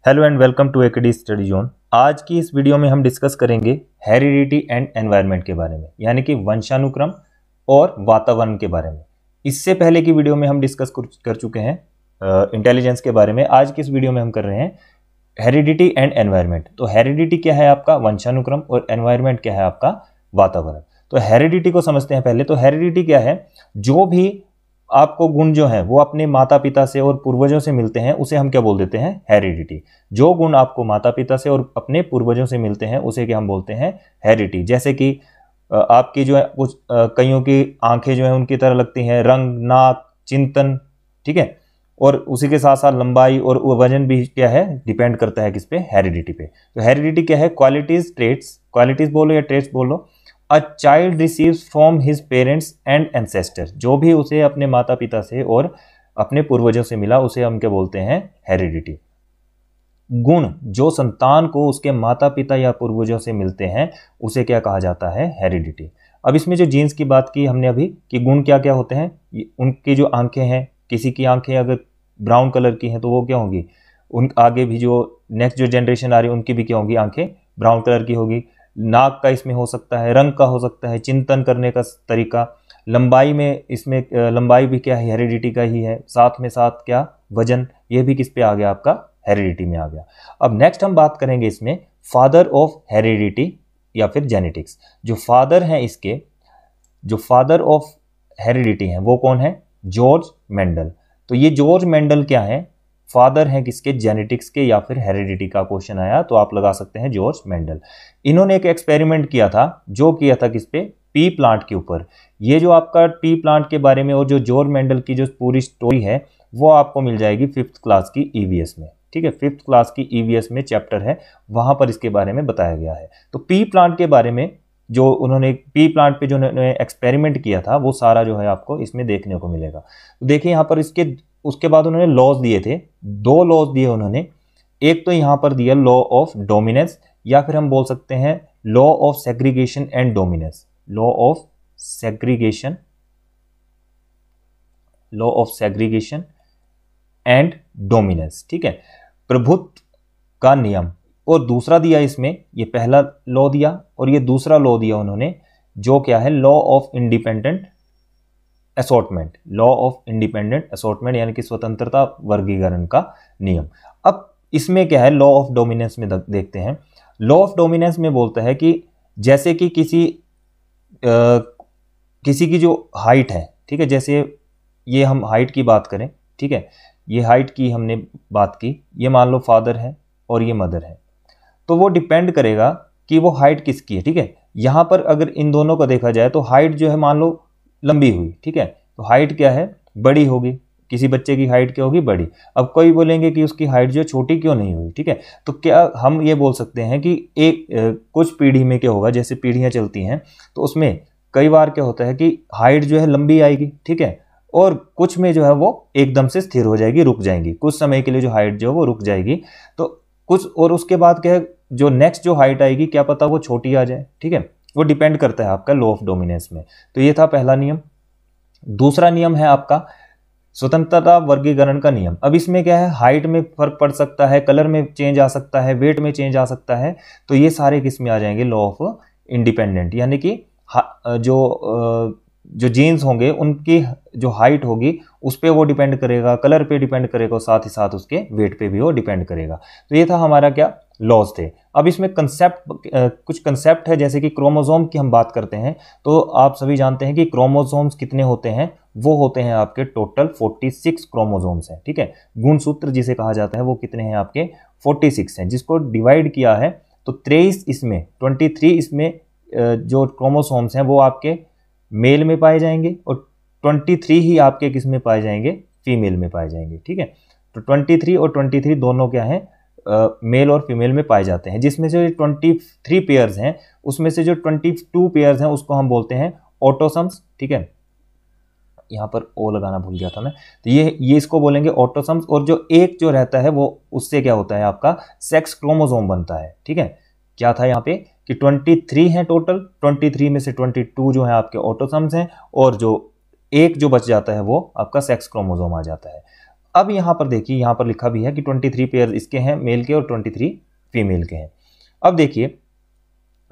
Hello and welcome to AKD study zone. आज की इस वीडियो में हम डिस्कस करेंगे हेरिडिटी एंड एनवायरनमेंट के बारे में, यानी कि वंशानुक्रम और वातावरण के बारे में। इससे पहले की वीडियो में हम डिस्कस कर चुके हैं इंटेलिजेंस के बारे में। आज की इस वीडियो में हम कर रहे हैं हेरिडिटी एंड एनवायरनमेंट। तो हेरिडिटी क्या है आपका वंशानुक्रम और एनवायरनमेंट क्या है आपका वातावरण। तो हेरिडिटी को समझते हैं पहले। तो हेरिडिटी क्या है, जो भी आपको गुण जो है वो अपने माता पिता से और पूर्वजों से मिलते हैं उसे हम क्या बोल देते हैं, हेरिडिटी। जो गुण आपको माता पिता से और अपने पूर्वजों से मिलते हैं उसे क्या हम बोलते हैं, हेरिडिटी। जैसे कि आपकी जो है कुछ कईयों की आंखें जो है उनकी तरह लगती हैं, रंग, नाक, चिंतन, ठीक है। और उसी के साथ साथ लंबाई और वजन भी क्या है, डिपेंड करता है किस पे, हेरिडिटी पे। तो हेरिडिटी क्या है, क्वालिटीज, ट्रेट्स, क्वालिटीज बोलो या ट्रेट्स बोलो, a child receives from his parents and ancestor. जो भी उसे अपने माता पिता से और अपने पूर्वजों से मिला उसे हम क्या बोलते हैं, हेरिडिटी। गुण जो संतान को उसके माता पिता या पूर्वजों से मिलते हैं उसे क्या कहा जाता है, हेरिडिटी। अब इसमें जो जीन्स की बात की हमने अभी कि गुण क्या क्या होते हैं, उनकी जो आंखें हैं, किसी की आंखें अगर ब्राउन कलर की हैं तो वो क्या होंगी, उन आगे भी जो नेक्स्ट जो जनरेशन आ रही है उनकी भी क्या होंगी, आंखें ब्राउन कलर की होगी। नाक का इसमें हो सकता है, रंग का हो सकता है, चिंतन करने का तरीका, लंबाई में इसमें लंबाई भी क्या है, हेरिडिटी का ही है। साथ में साथ क्या, वजन, ये भी किस पे आ गया आपका, हेरिडिटी में आ गया। अब नेक्स्ट हम बात करेंगे इसमें फादर ऑफ हेरिडिटी या फिर जेनेटिक्स। जो फादर हैं इसके, जो फादर ऑफ हेरिडिटी हैं वो कौन है, जॉर्ज मेंडल। तो ये जॉर्ज मेंडल क्या है, फादर हैं किसके, जेनेटिक्स के या फिर हेरिडिटी का क्वेश्चन आया तो आप लगा सकते हैं जॉर्ज मेंडल। इन्होंने एक एक्सपेरिमेंट किया था, जो किया था किस पे, पी प्लांट के ऊपर। ये जो आपका पी प्लांट के बारे में और जो जॉर्ज मेंडल की जो पूरी स्टोरी है वो आपको मिल जाएगी 5th क्लास की ईवीएस में, ठीक है। 5th क्लास की ईवीएस में चैप्टर है, वहां पर इसके बारे में बताया गया है। तो पी प्लांट के बारे में जो उन्होंने पी प्लांट पे जो उन्होंने एक्सपेरिमेंट किया था वो सारा जो है आपको इसमें देखने को मिलेगा। तो देखिए यहाँ पर इसके उसके बाद उन्होंने लॉज दिए थे, 2 लॉज दिए उन्होंने। एक तो यहां पर दिया लॉ ऑफ डोमिनेंस, या फिर हम बोल सकते हैं law of segregation and dominance. Law of segregation, law of segregation and dominance, ठीक है, प्रभुत्व का नियम। और दूसरा दिया इसमें, ये पहला लॉ दिया और ये दूसरा लॉ दिया उन्होंने, जो क्या है, law of independent assortment. Law of independent assortment यानी कि स्वतंत्रता वर्गीकरण का नियम। अब इसमें क्या है, लॉ ऑफ डोमिनेंस में देखते हैं। लॉ ऑफ डोमिनेंस में बोलता है कि जैसे कि किसी की जो हाइट है, ठीक है, जैसे ये हम हाइट की बात करें, ठीक है, ये हाइट की हमने बात की, ये मान लो फादर है और ये मदर है, तो वो डिपेंड करेगा कि वो हाइट किसकी है, ठीक है। यहां पर अगर इन दोनों को देखा जाए तो हाइट जो है मान लो लंबी हुई, ठीक है, तो हाइट क्या है, बड़ी होगी। किसी बच्चे की हाइट क्या होगी, बड़ी। अब कोई बोलेंगे कि उसकी हाइट जो छोटी क्यों नहीं हुई, ठीक है। तो क्या हम ये बोल सकते हैं कि एक कुछ पीढ़ी में क्या होगा, जैसे पीढ़ियां चलती हैं तो उसमें कई बार क्या होता है कि हाइट जो है लंबी आएगी, ठीक है, और कुछ में जो है वो एकदम से स्थिर हो जाएगी, रुक जाएंगी, कुछ समय के लिए जो हाइट जो है वो रुक जाएगी। तो कुछ और उसके बाद क्या है, जो नेक्स्ट जो हाइट आएगी क्या पता वो छोटी आ जाए, ठीक है। वो डिपेंड करता है आपका लॉ ऑफ डोमिनेंस में। तो ये था पहला नियम। दूसरा नियम है आपका स्वतंत्रता वर्गीकरण का नियम। अब इसमें क्या है, हाइट में फर्क पड़ सकता है, कलर में चेंज आ सकता है, वेट में चेंज आ सकता है, तो ये सारे किस में आ जाएंगे, लॉ ऑफ इंडिपेंडेंट, यानी कि जो जीन्स होंगे उनकी जो हाइट होगी उस पर वो डिपेंड करेगा, कलर पे डिपेंड करेगा और साथ ही साथ उसके वेट पे भी वो डिपेंड करेगा। तो ये था हमारा क्या, लॉज थे। अब इसमें कुछ कंसेप्ट है, जैसे कि क्रोमोसोम की हम बात करते हैं तो आप सभी जानते हैं कि क्रोमोसोम्स कितने होते हैं, वो होते हैं आपके टोटल 46 क्रोमोसोम्स हैं, ठीक है। गुणसूत्र जिसे कहा जाता है वो कितने हैं आपके, 46 हैं, जिसको डिवाइड किया है तो 23 इसमें, 23 इसमें जो क्रोमोसोम्स हैं वो आपके मेल में पाए जाएंगे और 23 ही आपके किस में पाए जाएंगे, फीमेल में पाए जाएंगे, ठीक है। तो 23 और 23 दोनों क्या हैं, मेल और फीमेल में पाए जाते हैं। जिसमें से 23 पेयर्स हैं उसमें से जो 22 पेयर्स हैं उसको हम बोलते हैं ऑटोसम्स, ठीक है। यहाँ पर ओ लगाना भूल गया था मैं, तो ये इसको बोलेंगे ऑटोसम्स। और जो एक जो रहता है वो उससे क्या होता है, आपका सेक्स क्रोमोसोम बनता है, ठीक है। क्या था यहाँ पे कि 23 हैं टोटल, 23 में से 22 जो है आपके ऑटोसम्स हैं और जो एक जो बच जाता है वो आपका सेक्स क्रोमोसोम आ जाता है। अब यहाँ पर देखिए, यहाँ पर लिखा भी है कि 23 पेयर इसके हैं मेल के और 23 फीमेल के हैं। अब देखिए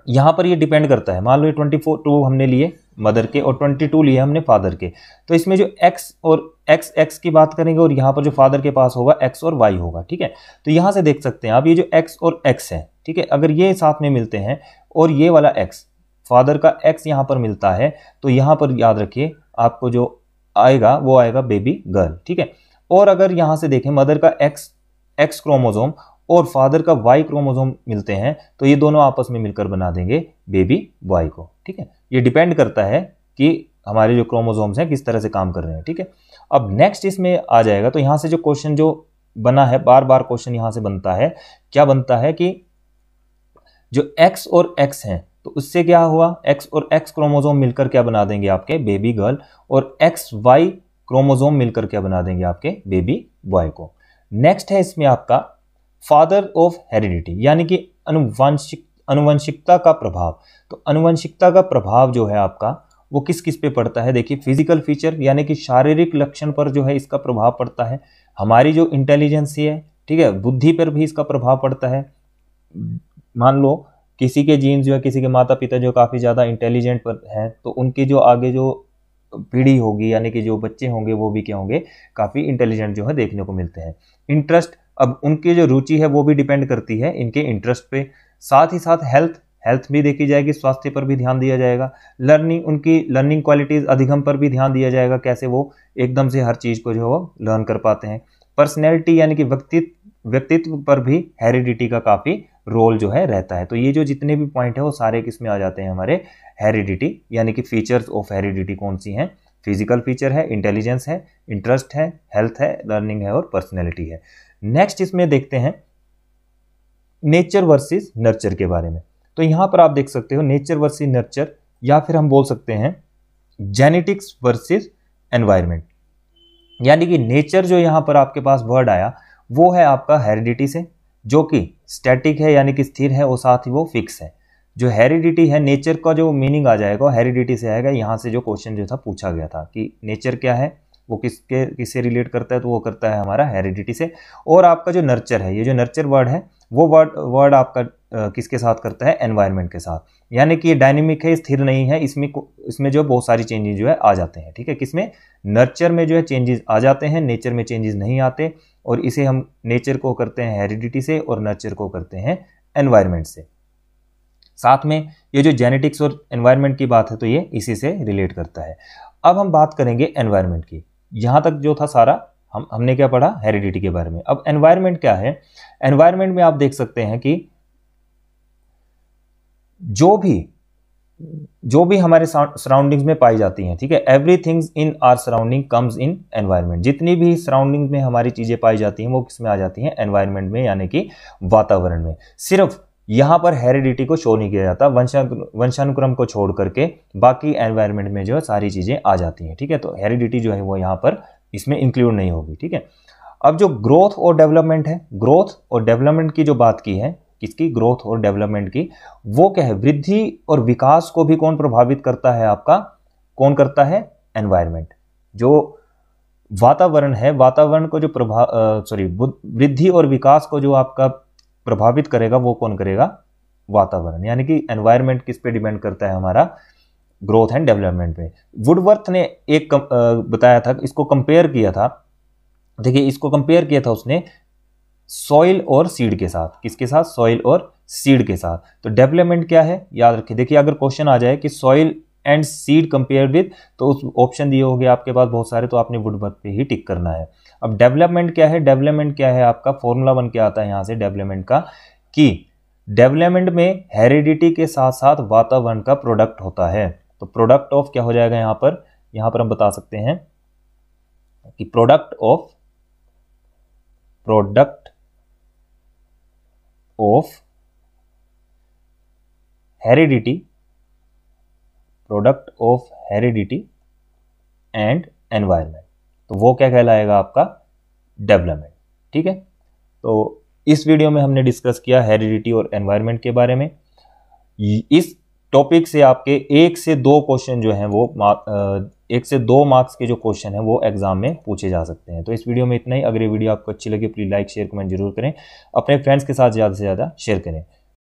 यहाँ पर ये डिपेंड करता है, मान लो ये 22 हमने लिए मदर के और 22 लिए हमने फादर के, तो इसमें जो x और x की बात करेंगे और यहाँ पर जो फादर के पास होगा x और y होगा, ठीक है। तो यहाँ से देख सकते हैं आप, ये जो x और x है, ठीक है, अगर ये साथ में मिलते हैं और ये वाला x फादर का x यहाँ पर मिलता है, तो यहाँ पर याद रखिए आपको जो आएगा वो आएगा बेबी गर्ल, ठीक है। और अगर यहाँ से देखें मदर का x क्रोमोजोम और फादर का Y क्रोमोसोम मिलते हैं, तो ये दोनों आपस में मिलकर बना देंगे बेबी बॉय को, ठीक है। ये डिपेंड करता है कि हमारे जो क्रोमोसोम्स हैं किस तरह से काम कर रहे हैं, ठीक है। अब नेक्स्ट इसमें आ जाएगा, तो यहाँ से जो क्वेश्चन जो बना है, बार बार क्वेश्चन यहाँ से बनता है, क्या बनता है कि जो X और X हैं, तो उससे क्या हुआ, X और X क्रोमोसोम मिलकर क्या बना देंगे आपके बेबी गर्ल, और XY क्रोमोसोम मिलकर क्या बना देंगे आपके बेबी बॉय को। नेक्स्ट है इसमें आपका फादर ऑफ हेरिडिटी, यानी कि अनुवंशिकता का प्रभाव। तो अनुवंशिकता का प्रभाव जो है आपका वो किस किस पे पड़ता है, देखिए फिजिकल फीचर यानी कि शारीरिक लक्षण पर जो है इसका प्रभाव पड़ता है, हमारी जो इंटेलिजेंस है, ठीक है, बुद्धि पर भी इसका प्रभाव पड़ता है। मान लो किसी के जीन्स जो है, किसी के माता पिता जो काफ़ी ज़्यादा इंटेलिजेंट पर हैं, तो उनकी जो आगे जो पीढ़ी होगी यानी कि जो बच्चे होंगे वो भी क्या होंगे, काफ़ी इंटेलिजेंट जो है देखने को मिलते हैं। इंटरेस्ट, अब उनकी जो रुचि है वो भी डिपेंड करती है इनके इंटरेस्ट पे। साथ ही साथ हेल्थ भी देखी जाएगी, स्वास्थ्य पर भी ध्यान दिया जाएगा। लर्निंग, उनकी लर्निंग क्वालिटीज़ अधिगम पर भी ध्यान दिया जाएगा, कैसे वो एकदम से हर चीज़ को जो है लर्न कर पाते हैं। पर्सनैलिटी यानी कि व्यक्तित्व पर भी हेरिडिटी का काफ़ी रोल जो है रहता है। तो ये जो जितने भी पॉइंट है वो सारे किस में आ जाते हैं हमारे हेरिडिटी, यानी कि फीचर्स ऑफ हेरिडिटी कौन सी हैं, फिजिकल फीचर है, इंटेलिजेंस है, इंटरेस्ट है, हेल्थ है, लर्निंग है और पर्सनैलिटी है। नेक्स्ट इसमें देखते हैं नेचर वर्सेस नर्चर के बारे में। तो यहां पर आप देख सकते हो नेचर वर्सेस नर्चर, या फिर हम बोल सकते हैं जेनेटिक्स वर्सेस एनवायरनमेंट। यानी कि नेचर जो यहां पर आपके पास वर्ड आया वो है आपका हेरिडिटी से, जो कि स्टैटिक है यानी कि स्थिर है, और साथ ही वो फिक्स है। जो हेरिडिटी है, नेचर का जो मीनिंग आ जाएगा हेरिडिटी से आएगा। यहाँ से जो क्वेश्चन जो था पूछा गया था कि नेचर क्या है, वो किससे रिलेट करता है, तो वो करता है हमारा हेरिडिटी से। और आपका जो नर्चर है, ये जो नर्चर वर्ड है वो वर्ड आपका किसके साथ करता है, एनवायरनमेंट के साथ। यानी कि ये डायनेमिक है, स्थिर नहीं है, इसमें जो बहुत सारी चेंजेस जो है आ जाते हैं, ठीक है। किसमें, नर्चर में जो है चेंजेस आ जाते हैं, नेचर में चेंजेस नहीं आते। और इसे हम नेचर को करते हैं हेरिडिटी से और नर्चर को करते हैं एनवायरनमेंट से। साथ में ये जो जेनेटिक्स और एनवायरनमेंट की बात है तो ये इसी से रिलेट करता है। अब हम बात करेंगे एनवायरनमेंट की। यहाँ तक जो था सारा हमने क्या पढ़ा, हेरिडिटी के बारे में। अब एनवायरनमेंट क्या है, एनवायरनमेंट में आप देख सकते हैं कि जो भी हमारे सराउंडिंग्स में पाई जाती हैं, ठीक है, everything in our surrounding comes in environment. जितनी भी सराउंडिंग्स में हमारी चीजें पाई जाती हैं वो किस में आ जाती हैं, एनवायरनमेंट में, यानी कि वातावरण में। सिर्फ यहां पर हेरिडिटी को शो नहीं किया जाता, वंशानुक्रम को छोड़ करके बाकी एनवायरनमेंट में जो है सारी चीजें आ जाती हैं, ठीक है। तो हेरिडिटी जो है वो यहाँ पर इसमें इंक्लूड नहीं होगी, ठीक है। अब जो ग्रोथ और डेवलपमेंट है, ग्रोथ और डेवलपमेंट की जो बात की है, किसकी, ग्रोथ और डेवलपमेंट की, वो क्या है, वृद्धि और विकास को भी कौन प्रभावित करता है आपका, कौन करता है, एनवायरनमेंट। जो वातावरण है, वातावरण को जो वृद्धि और विकास को जो आपका प्रभावित करेगा वो कौन करेगा, वातावरण। यानी कि एनवायरनमेंट किस पे डिपेंड करता है हमारा, ग्रोथ एंड डेवलपमेंट पे। वुडवर्थ ने एक बताया था, इसको कंपेयर किया था, देखिए इसको कंपेयर किया था उसने सॉइल और सीड के साथ। किसके साथ, सॉइल और सीड के साथ। तो डेवलपमेंट क्या है, याद रखिए, देखिए अगर क्वेश्चन आ जाए कि soil and seed compare with, तो उस ऑप्शन दिए होंगे आपके पास बहुत सारे, तो आपने वुडवर्थ पे ही टिक करना है। अब डेवलपमेंट क्या है, डेवलपमेंट क्या है आपका, फॉर्मूला बन के आता है यहाँ से डेवलपमेंट का, कि डेवलपमेंट में हेरिडिटी के साथ साथ वातावरण का प्रोडक्ट होता है। तो प्रोडक्ट ऑफ क्या हो जाएगा यहाँ पर हम बता सकते हैं कि product of heredity, product of heredity and environment, तो वो क्या कहलाएगा आपका, डेवलपमेंट, ठीक है। तो इस वीडियो में हमने डिस्कस किया हेरिडिटी और एनवायरनमेंट के बारे में। इस टॉपिक से आपके 1 से 2 क्वेश्चन जो हैं वो 1 से 2 मार्क्स के जो क्वेश्चन है वो एग्जाम में पूछे जा सकते हैं। तो इस वीडियो में इतना ही। अगर ये वीडियो आपको अच्छी लगी प्लीज लाइक शेयर कमेंट जरूर करें, अपने फ्रेंड्स के साथ ज़्यादा से ज़्यादा शेयर करें।